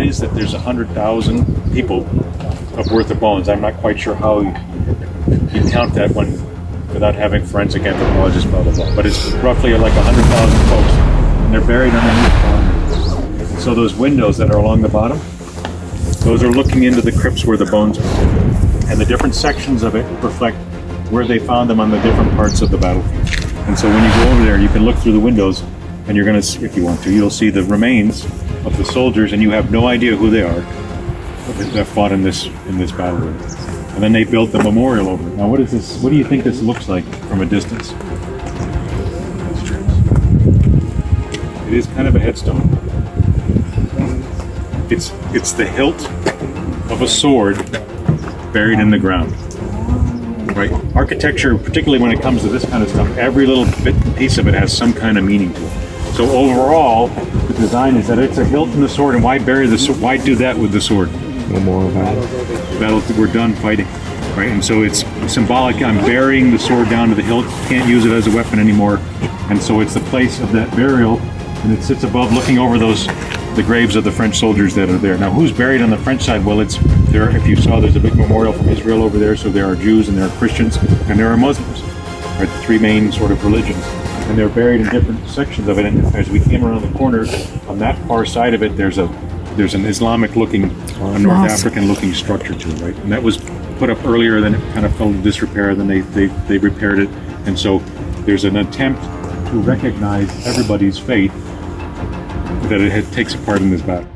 lies that there's 100,000 people of worth of bones. I'm not quite sure how you count that one without having forensic anthropologists, blah, blah, blah. But it's roughly like 100,000 folks, and they're buried underneath the. So those windows that are along the bottom, those are looking into the crypts where the bones are. And the different sections of it reflect where they found them on the different parts of the battlefield. And so when you go over there, you can look through the windows, and you're going to, if you want to, you'll see the remains of the soldiers, and you have no idea who they are that fought in this battle. And then they built the memorial over it. Now, what is this? What do you think this looks like from a distance? It is kind of a headstone. It's the hilt of a sword buried in the ground. Right? Architecture, particularly when it comes to this kind of stuff, every little bit and piece of it has some kind of meaning to it. So overall, the design is that it's a hilt in the sword, and why bury the sword? Why do that with the sword? Memorial battle. We're done fighting, right? And so it's symbolic. I'm burying the sword down to the hilt. Can't use it as a weapon anymore, and so it's the place of that burial, and it sits above, looking over the graves of the French soldiers that are there. Now, who's buried on the French side? Well, it's there. If you saw, there's a big memorial from Israel over there. So there are Jews and there are Christians and there are Muslims, right? The three main sort of religions, and they're buried in different sections of it. And as we came around the corner, on that far side of it, there's an Islamic-looking, a North African-looking structure to it, right? And that was put up earlier, then it kind of fell into disrepair. Then they repaired it, and so there's an attempt to recognize everybody's faith that it takes a part in this battle.